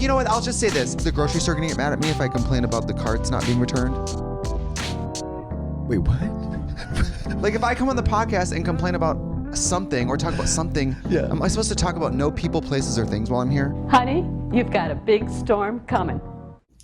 you know what? I'll just say this. The grocery store gonna get mad at me if I complain about the carts not being returned. Wait, what? Like if I come on the podcast and complain about something or talk about something, Yeah. am I supposed to talk about no people, places, or things while I'm here? Honey, you've got a big storm coming.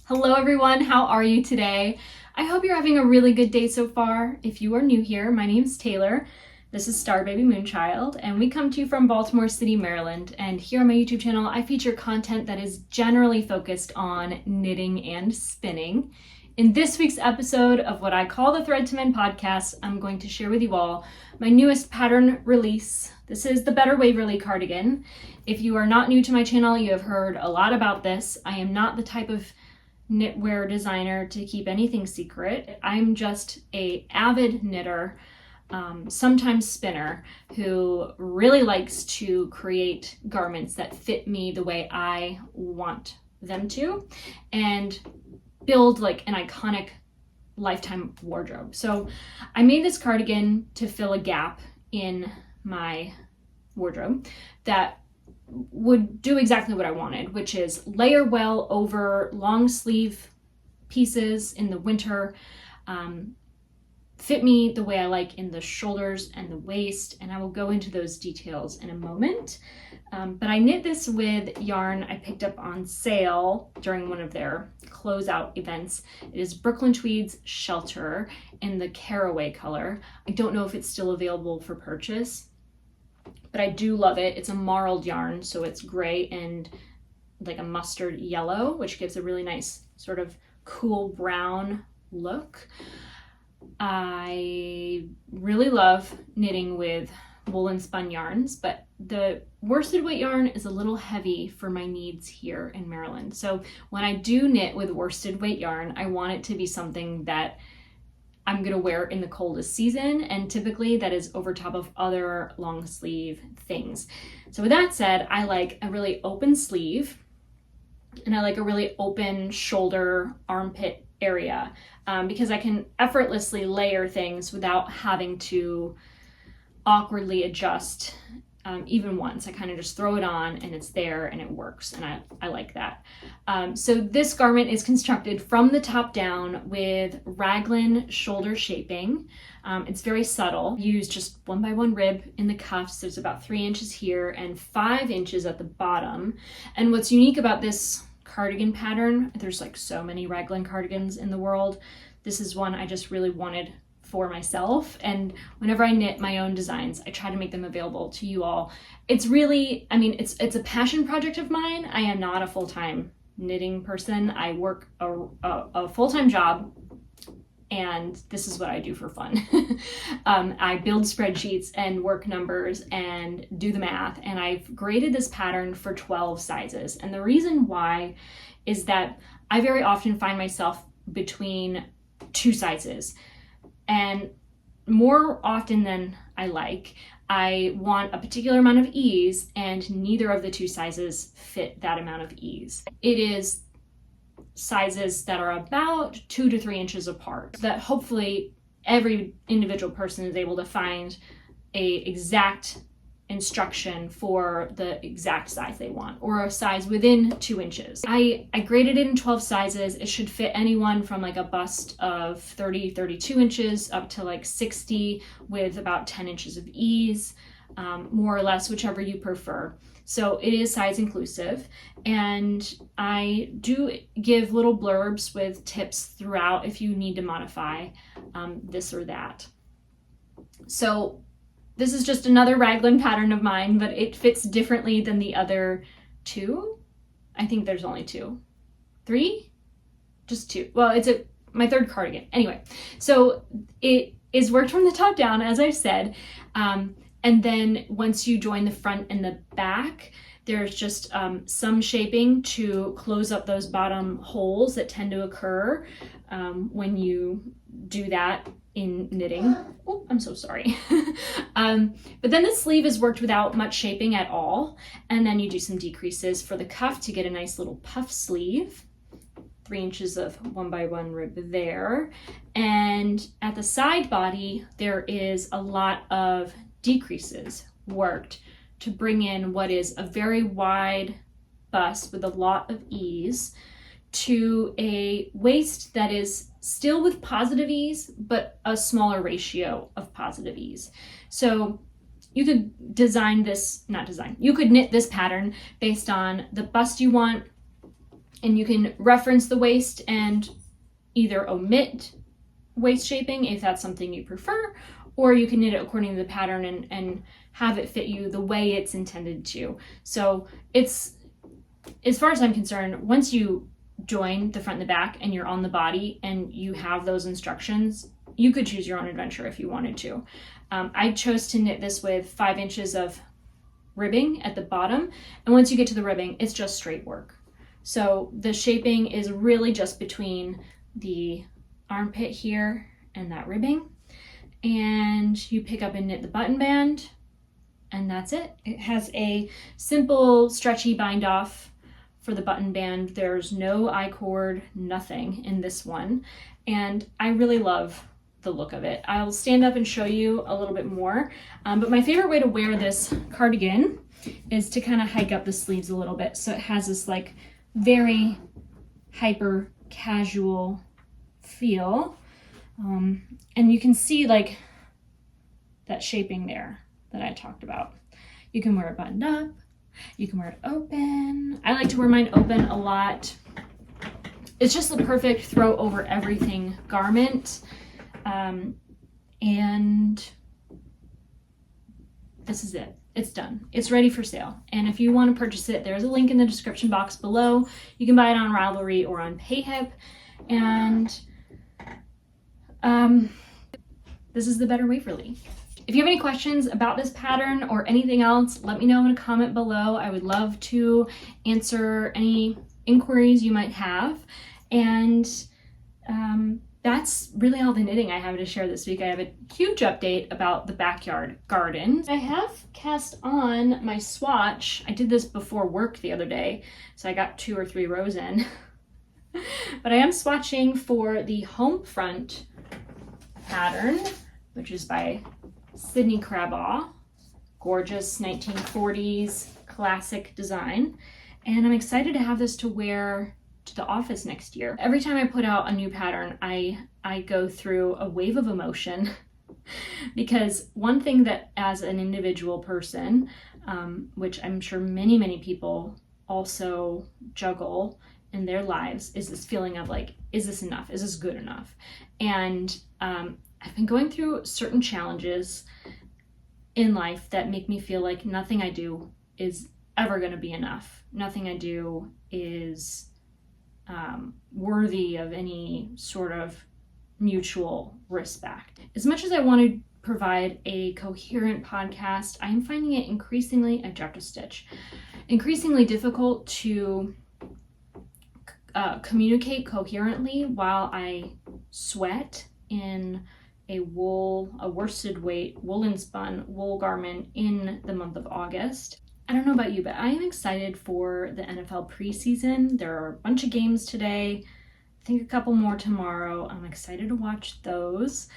Hello everyone, how are you today? I hope you're having a really good day so far. If you are new here, my name is Taylor. This is Star Baby Moonchild, and we come to you from Baltimore City, Maryland. And here on my YouTube channel, I feature content that is generally focused on knitting and spinning. In this week's episode of what I call the Thread to Mend podcast, I'm going to share with you all my newest pattern release. This is the Better Waverly cardigan. If you are not new to my channel, you have heard a lot about this. I am not the type of knitwear designer to keep anything secret. I'm just an avid knitter, sometimes spinner, who really likes to create garments that fit me the way I want them to and build like an iconic lifetime wardrobe. So I made this cardigan to fill a gap in my wardrobe that would do exactly what I wanted, which is layer well over long sleeve pieces in the winter, fit me the way I like in the shoulders and the waist, and I will go into those details in a moment. But I knit this with yarn I picked up on sale during one of their closeout events. It is Brooklyn Tweed's Shelter in the caraway color. I don't know if it's still available for purchase, but I do love it. It's a marled yarn, so it's gray and like a mustard yellow, which gives a really nice sort of cool brown look. I really love knitting with woolen spun yarns, but the worsted weight yarn is a little heavy for my needs here in Maryland. So when I do knit with worsted weight yarn, I want it to be something that I'm gonna wear in the coldest season, and typically that is over top of other long sleeve things. So with that said, I like a really open sleeve, and I like a really open shoulder armpit area, because I can effortlessly layer things without having to awkwardly adjust even once. I kind of just throw it on and it's there and it works, and I like that. So this garment is constructed from the top down with raglan shoulder shaping. It's very subtle. Use just 1x1 rib in the cuffs. There's about 3 inches here and 5 inches at the bottom. And what's unique about this cardigan pattern, there's like so many raglan cardigans in the world. This is one I just really wanted for myself, and whenever I knit my own designs, I try to make them available to you all. It's really, I mean, it's a passion project of mine. I am not a full-time knitting person. I work a full-time job, and this is what I do for fun. I build spreadsheets and work numbers and do the math, and I've graded this pattern for 12 sizes. And the reason why is that I very often find myself between 2 sizes. And more often than I like, I want a particular amount of ease, and neither of the 2 sizes fit that amount of ease. It is sizes that are about 2 to 3 inches apart, that hopefully every individual person is able to find a exact instruction for the exact size they want, or a size within 2 inches. I graded it in 12 sizes. It should fit anyone from like a bust of 32 inches up to like 60 with about 10 inches of ease, more or less, whichever you prefer. So it is size inclusive, and I do give little blurbs with tips throughout if you need to modify this or that. So this is just another raglan pattern of mine, but it fits differently than the other 2. I think there's only 2. 3? Just 2. Well, it's my 3rd cardigan. Anyway, so it is worked from the top down, as I said. And then once you join the front and the back, there's just some shaping to close up those bottom holes that tend to occur when you do that in knitting. Oh, I'm so sorry. But then the sleeve is worked without much shaping at all. And then you do some decreases for the cuff to get a nice little puff sleeve. 3 inches of 1x1 rib there. And at the side body, there is a lot of decreases worked to bring in what is a very wide bust with a lot of ease to a waist that is still with positive ease, but a smaller ratio of positive ease. So you could you could knit this pattern based on the bust you want, and you can reference the waist and either omit waist shaping if that's something you prefer, or you can knit it according to the pattern and have it fit you the way it's intended to. So it's, as far as I'm concerned, once you join the front and the back and you're on the body and you have those instructions, you could choose your own adventure if you wanted to. I chose to knit this with 5 inches of ribbing at the bottom, and once you get to the ribbing, it's just straight work. So the shaping is really just between the armpit here and that ribbing, and you pick up and knit the button band, and that's it. It has a simple stretchy bind off for the button band. There's no I-cord, nothing in this one, and I really love the look of it. I'll stand up and show you a little bit more, but my favorite way to wear this cardigan is to kind of hike up the sleeves a little bit, so it has this like very hyper casual feel, and you can see like that shaping there that I talked about. You can wear it buttoned up, you can wear it open. I like to wear mine open a lot. It's just the perfect throw over everything garment. And this is it. It's done. It's ready for sale. And if you want to purchase it, there's a link in the description box below. You can buy it on Ravelry or on Payhip. And this is the Better Waverly. If you have any questions about this pattern or anything else, let me know in a comment below. I would love to answer any inquiries you might have. And that's really all the knitting I have to share this week. I have a huge update about the backyard garden. I have cast on my swatch. I did this before work the other day, so I got 2 or 3 rows in. But I am swatching for the home front pattern, which is by Sydney Crabaugh. Gorgeous 1940s classic design. And I'm excited to have this to wear to the office next year. Every time I put out a new pattern, I go through a wave of emotion because one thing that as an individual person, which I'm sure many people also juggle in their lives, is this feeling of like, is this enough? Is this good enough? And I've been going through certain challenges in life that make me feel like nothing I do is ever going to be enough. Nothing I do is worthy of any sort of mutual respect. As much as I want to provide a coherent podcast, I am finding it increasingly, I dropped a stitch, increasingly difficult to communicate coherently while I sweat in a worsted weight woolen spun wool garment in the month of August. I don't know about you, but I am excited for the NFL preseason. There are a bunch of games today. I think a couple more tomorrow. I'm excited to watch those.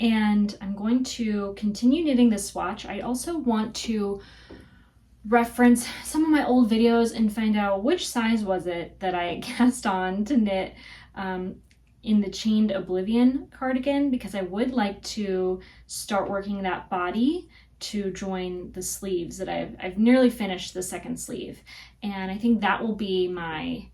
And I'm going to continue knitting this swatch. I also want to reference some of my old videos and find out which size was it that I cast on to knit in the Chained Oblivion cardigan, because I would like to start working that body to join the sleeves that I've nearly finished the second sleeve. And I think that will be my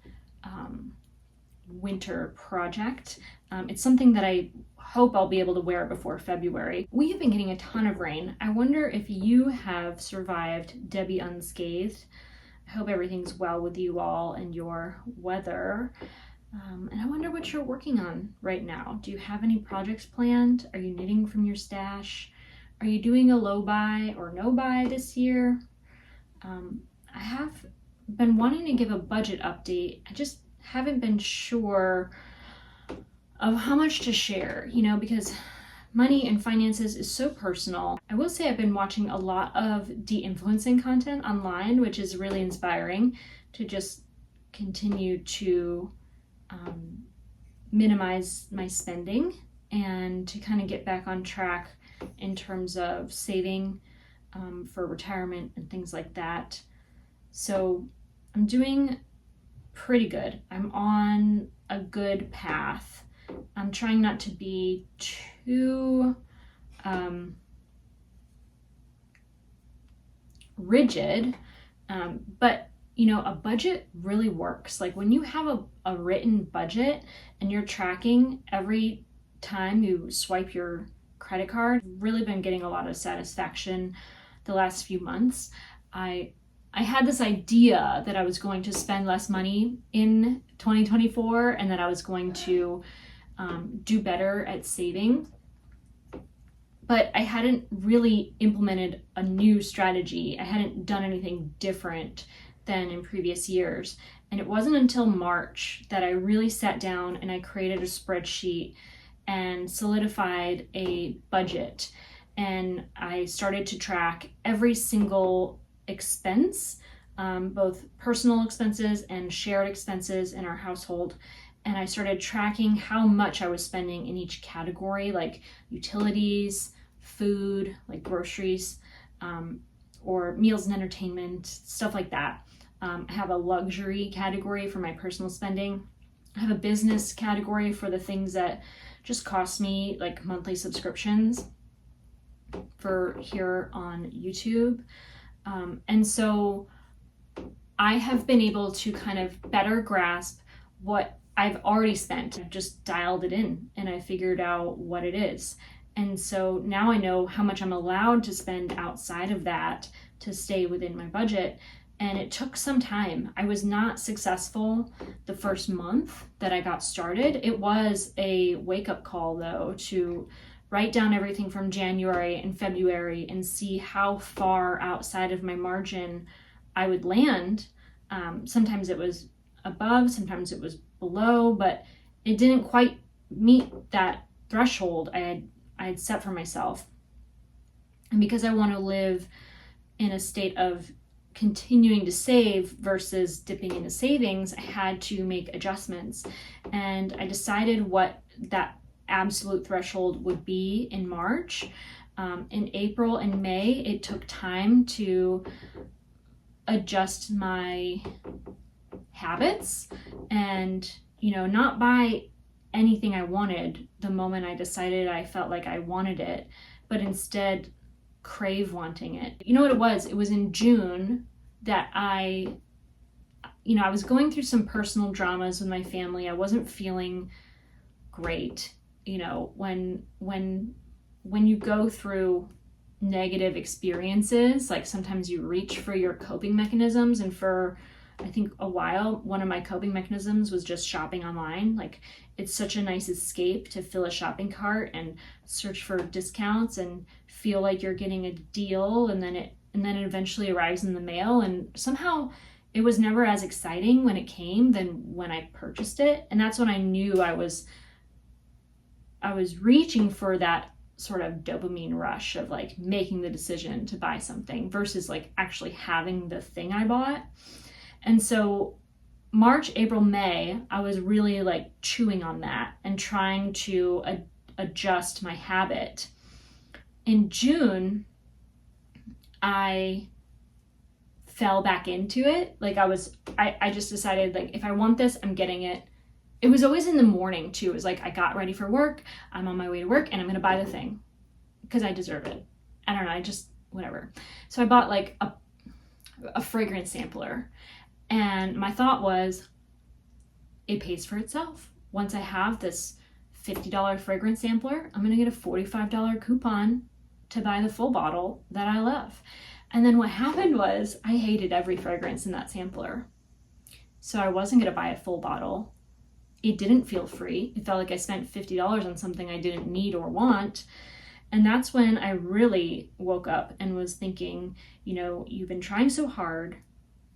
winter project. It's something that I hope I'll be able to wear before February. We have been getting a ton of rain. I wonder if you have survived Debbie unscathed. I hope everything's well with you all and your weather. And I wonder what you're working on right now. Do you have any projects planned? Are you knitting from your stash? Are you doing a low buy or no buy this year? I have been wanting to give a budget update. I just haven't been sure of how much to share, because money and finances is so personal. I will say I've been watching a lot of de-influencing content online, which is really inspiring to just continue to minimize my spending and to kind of get back on track in terms of saving for retirement and things like that. So I'm doing pretty good. I'm on a good path. I'm trying not to be too rigid, but you know, a budget really works. Like when you have a written budget and you're tracking every time you swipe your credit card, I've really been getting a lot of satisfaction the last few months. I had this idea that I was going to spend less money in 2024 and that I was going to do better at saving. But I hadn't really implemented a new strategy. I hadn't done anything different than in previous years. And it wasn't until March that I really sat down and I created a spreadsheet and solidified a budget. And I started to track every single expense, both personal expenses and shared expenses in our household. And I started tracking how much I was spending in each category, like utilities, food, like groceries, or meals and entertainment, stuff like that. I have a luxury category for my personal spending. I have a business category for the things that just cost me like monthly subscriptions for here on YouTube. And so I have been able to kind of better grasp what I've already spent. I've just dialed it in and I figured out what it is. And so now I know how much I'm allowed to spend outside of that to stay within my budget. And it took some time. I was not successful the first month that I got started. It was a wake-up call though to write down everything from January and February and see how far outside of my margin I would land. Sometimes it was above, sometimes it was below, but it didn't quite meet that threshold I had set for myself. And because I want to live in a state of continuing to save versus dipping into savings, I had to make adjustments. And I decided what that absolute threshold would be in March. In April and May, it took time to adjust my habits and, you know, not buy anything I wanted the moment I decided I felt like I wanted it, but instead crave wanting it. You know what it was? It was in June that I was going through some personal dramas with my family. I wasn't feeling great. You know, when you go through negative experiences, like sometimes you reach for your coping mechanisms, and for I think a while, one of my coping mechanisms was just shopping online. Like it's such a nice escape to fill a shopping cart and search for discounts and feel like you're getting a deal, and then it eventually arrives in the mail, and somehow it was never as exciting when it came than when I purchased it. And that's when I knew I was reaching for that sort of dopamine rush of like making the decision to buy something versus like actually having the thing I bought. And so March, April, May, I was really like chewing on that and trying to adjust my habit. In June, I fell back into it. Like I just decided like, if I want this, I'm getting it. It was always in the morning too. It was like, I got ready for work. I'm on my way to work and I'm going to buy the thing because I deserve it. I don't know. I just, whatever. So I bought like a fragrance sampler, and my thought was, it pays for itself. Once I have this $50 fragrance sampler, I'm going to get a $45 coupon to buy the full bottle that I love. And then what happened was I hated every fragrance in that sampler. So I wasn't going to buy a full bottle. It didn't feel free. It felt like I spent $50 on something I didn't need or want. And that's when I really woke up and was thinking, you know, you've been trying so hard.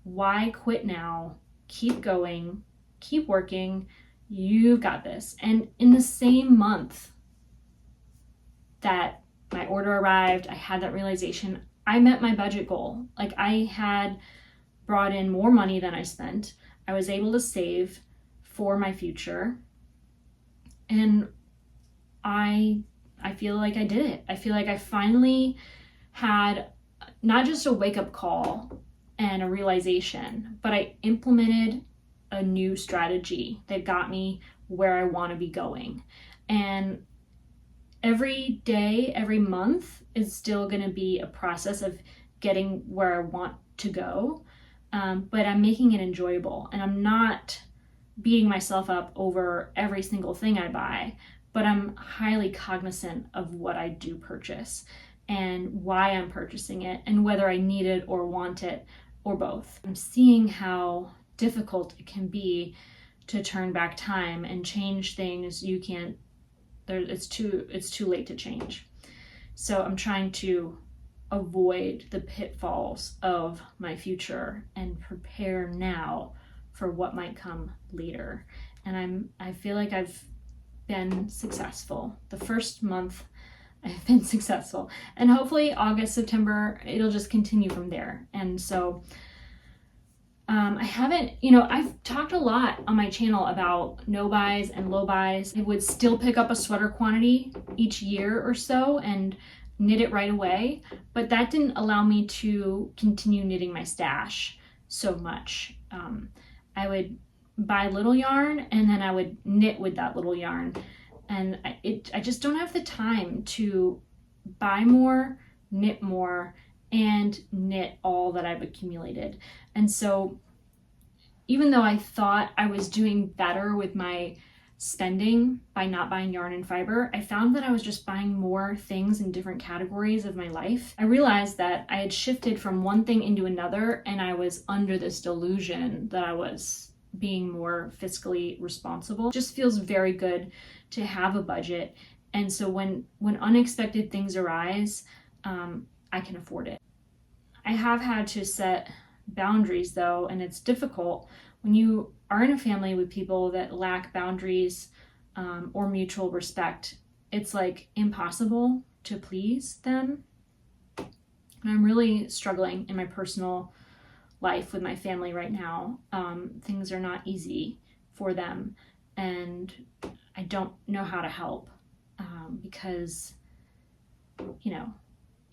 Why quit now? Keep going, keep working. You've got this. And in the same month that my order arrived, I had that realization, I met my budget goal. Like I had brought in more money than I spent. I was able to save for my future. And I feel like I did it. I feel like I finally had not just a wake-up call and a realization, but I implemented a new strategy that got me where I want to be going. And every day, every month is still going to be a process of getting where I want to go. But I'm making it enjoyable, and I'm not beating myself up over every single thing I buy, but I'm highly cognizant of what I do purchase and why I'm purchasing it and whether I need it or want it or both. I'm seeing how difficult it can be to turn back time and change things. You can't, it's too late to change. So I'm trying to avoid the pitfalls of my future and prepare now for what might come later. And I feel like I've been successful. The first month I've been successful, and hopefully August, September, it'll just continue from there. And so I haven't, I've talked a lot on my channel about no buys and low buys. I would still pick up a sweater quantity each year or so and knit it right away, but that didn't allow me to continue knitting my stash so much. I would buy little yarn and then I would knit with that little yarn, and I just don't have the time to buy more, knit more, and knit all that I've accumulated. And so even though I thought I was doing better with my spending by not buying yarn and fiber, I found that I was just buying more things in different categories of my life. I realized that I had shifted from one thing into another, and I was under this delusion that I was being more fiscally responsible. It just feels very good to have a budget. And so when unexpected things arise, I can afford it. I have had to set boundaries though, and it's difficult when you are in a family with people that lack boundaries or mutual respect. It's like impossible to please them. And I'm really struggling in my personal life with my family right now. Things are not easy for them, and I don't know how to help because,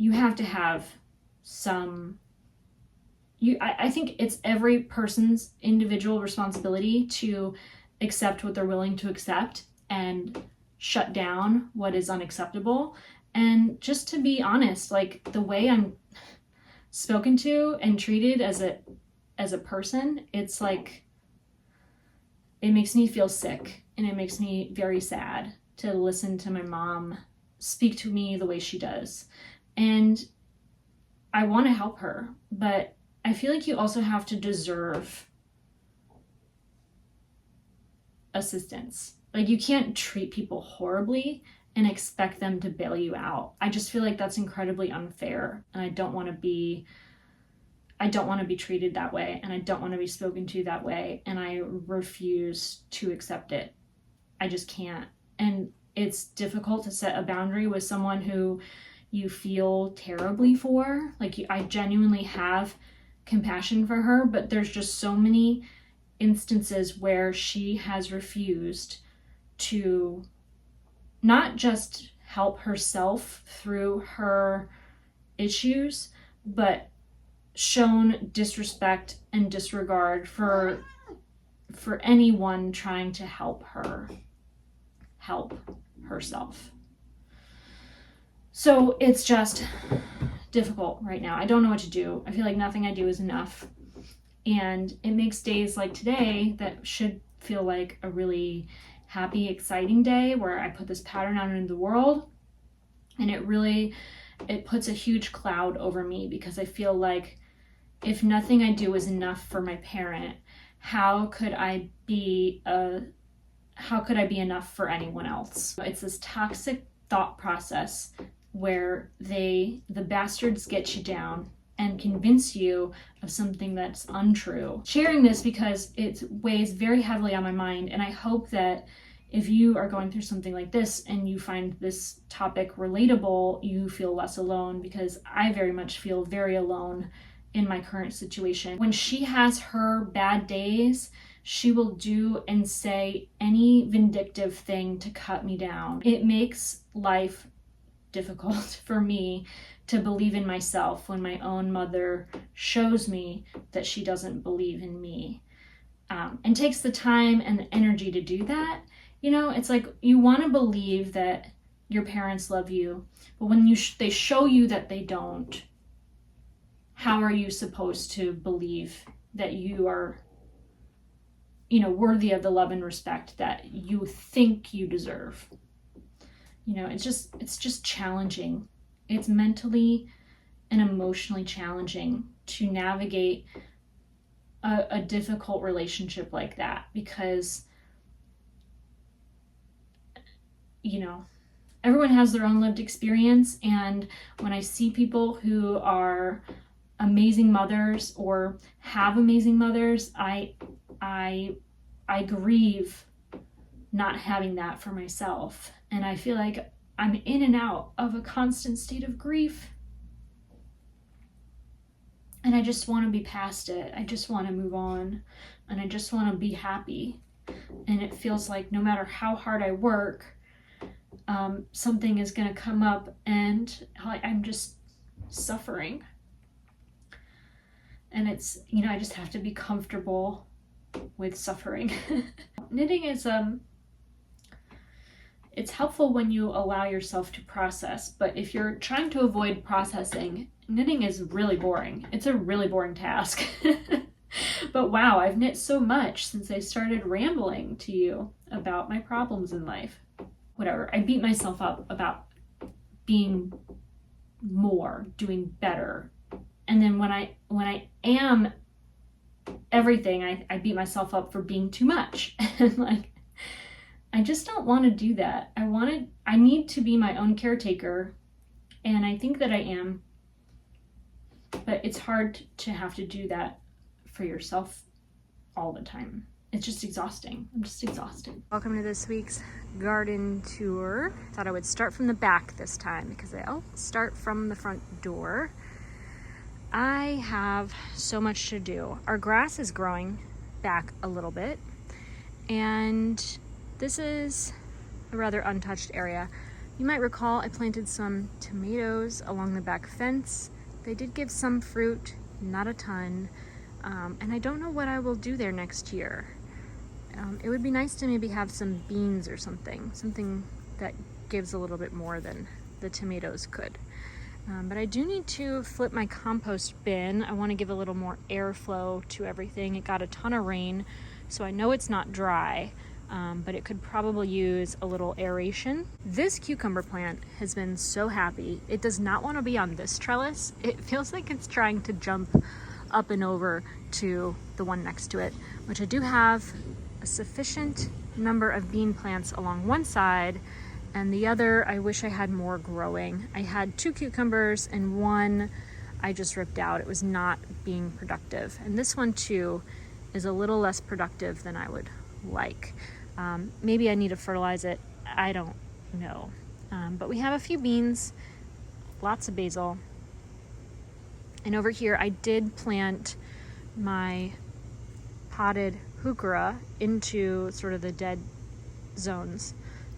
you have to have some. I think it's every person's individual responsibility to accept what they're willing to accept and shut down what is unacceptable. And just to be honest, like the way I'm spoken to and treated as a person, it's like, it makes me feel sick, and it makes me very sad to listen to my mom speak to me the way she does. And I want to help her, but I feel like you also have to deserve assistance. Like you can't treat people horribly and expect them to bail you out. I just feel like that's incredibly unfair, and I don't want to be treated that way, and I don't want to be spoken to that way, and I refuse to accept it. I just can't. And it's difficult to set a boundary with someone who you feel terribly for. Like I genuinely have compassion for her, but there's just so many instances where she has refused to not just help herself through her issues, but shown disrespect and disregard for anyone trying to help herself. So it's just difficult right now. I don't know what to do. I feel like nothing I do is enough. And it makes days like today that should feel like a really happy, exciting day where I put this pattern out into the world. And it puts a huge cloud over me, because I feel like if nothing I do is enough for my parent, how could I be enough for anyone else? It's this toxic thought process where the bastards get you down and convince you of something that's untrue. Sharing this because it weighs very heavily on my mind, and I hope that if you are going through something like this and you find this topic relatable, you feel less alone, because I very much feel very alone in my current situation. When she has her bad days, she will do and say any vindictive thing to cut me down. It makes life difficult for me to believe in myself when my own mother shows me that she doesn't believe in me, and takes the time and the energy to do that. You know, it's like you want to believe that your parents love you, but when they show you that they don't, how are you supposed to believe that you are, you know, worthy of the love and respect that you think you deserve? You know, it's just challenging. It's mentally and emotionally challenging to navigate a difficult relationship like that, because, you know, everyone has their own lived experience. And when I see people who are amazing mothers or have amazing mothers, I grieve not having that for myself. And I feel like I'm in and out of a constant state of grief. And I just want to be past it. I just want to move on. And I just want to be happy. And it feels like no matter how hard I work, something is going to come up and I'm just suffering. And it's, you know, I just have to be comfortable with suffering. Knitting is, it's helpful when you allow yourself to process, but if you're trying to avoid processing, knitting is really boring. It's a really boring task. But wow, I've knit so much since I started rambling to you about my problems in life. Whatever, I beat myself up about being more, doing better. And then when I am everything, I beat myself up for being too much. And like, I just don't want to do that. I need to be my own caretaker, and I think that I am. But it's hard to have to do that for yourself all the time. It's just exhausting. I'm just exhausted. Welcome to this week's garden tour. Thought I would start from the back this time because I always start from the front door. I have so much to do. Our grass is growing back a little bit, and this is a rather untouched area. You might recall I planted some tomatoes along the back fence. They did give some fruit, not a ton, and I don't know what I will do there next year. It would be nice to maybe have some beans or something that gives a little bit more than the tomatoes could. But I do need to flip my compost bin. I want to give a little more airflow to everything. It got a ton of rain, so I know it's not dry, but it could probably use a little aeration. This cucumber plant has been so happy. It does not want to be on this trellis. It feels like it's trying to jump up and over to the one next to it, which I do have a sufficient number of bean plants along one side, and the other I wish I had more growing. I had 2 cucumbers and one I just ripped out. It was not being productive, and this one too is a little less productive than I would like. Maybe I need to fertilize it, I don't know. But we have a few beans, lots of basil, and over here I did plant my potted heuchera into sort of the dead zones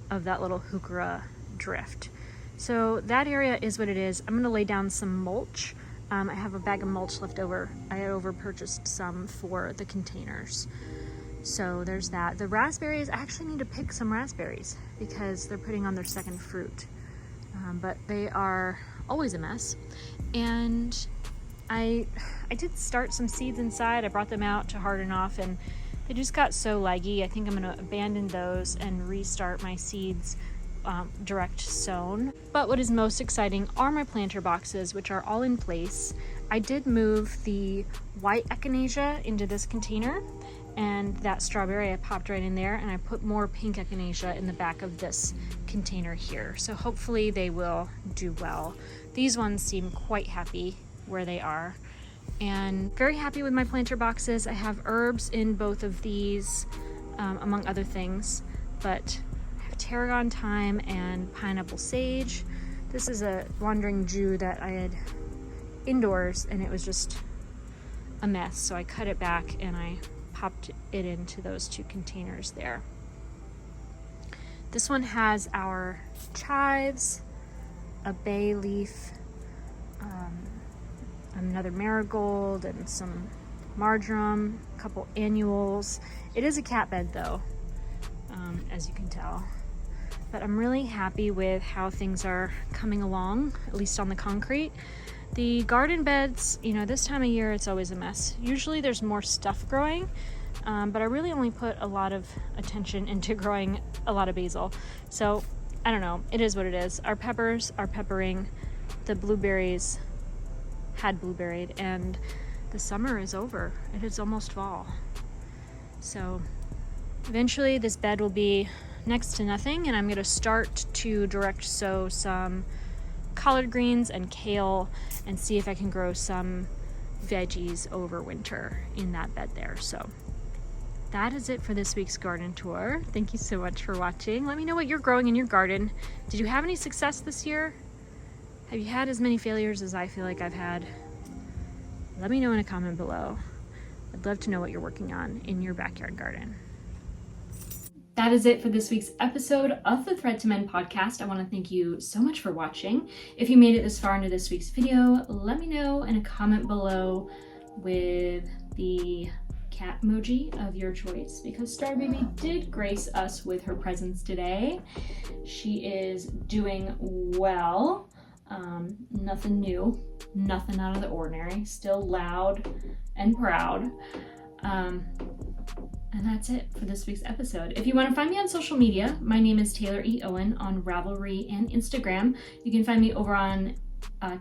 of that little heuchera drift. So that area is what it is. I'm going to lay down some mulch. I have a bag of mulch left over. I had over purchased some for the containers. So there's that. The raspberries, I actually need to pick some raspberries because they're putting on their second fruit. But they are always a mess. And I did start some seeds inside. I brought them out to harden off, and they just got so leggy. I think I'm going to abandon those and restart my seeds direct sown. But what is most exciting are my planter boxes, which are all in place. I did move the white echinacea into this container, and that strawberry I popped right in there, and I put more pink echinacea in the back of this container here. So hopefully they will do well. These ones seem quite happy where they are, and very happy with my planter boxes. I have herbs in both of these, among other things, but I have tarragon thyme and pineapple sage. This is a wandering Jew that I had indoors, and it was just a mess, so I cut it back and I popped it into those 2 containers there. This one has our chives, a bay leaf, another marigold, and some marjoram, a couple annuals. It is a cat bed though, as you can tell. But I'm really happy with how things are coming along, at least on the concrete. The garden beds, you know, this time of year it's always a mess. Usually there's more stuff growing, but I really only put a lot of attention into growing a lot of basil. So I don't know, it is what it is. Our peppers are peppering, the blueberries had blueberried, and the summer is over. It is almost fall. So eventually this bed will be next to nothing, and I'm gonna start to direct sow some collard greens and kale and see if I can grow some veggies over winter in that bed there. So that is it for this week's garden tour. Thank you so much for watching. Let me know what you're growing in your garden. Did you have any success this year? Have you had as many failures as I feel like I've had? Let me know in a comment below. I'd love to know what you're working on in your backyard garden. That is it for this week's episode of the Thread to Mend podcast. I want to thank you so much for watching. If you made it this far into this week's video, let me know in a comment below with the cat emoji of your choice, because Star Baby did grace us with her presence today. She is doing well. Nothing new, nothing out of the ordinary, still loud and proud. And that's it for this week's episode. If you want to find me on social media, my name is Taylor E. Owen on Ravelry and Instagram. You can find me over on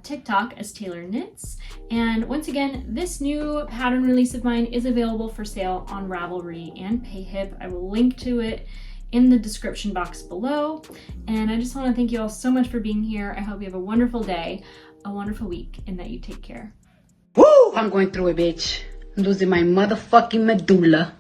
TikTok as Taylor Knits. And once again, this new pattern release of mine is available for sale on Ravelry and Payhip. I will link to it in the description box below. And I just want to thank you all so much for being here. I hope you have a wonderful day, a wonderful week, and that you take care. Woo! I'm going through it, bitch. I'm losing my motherfucking medulla.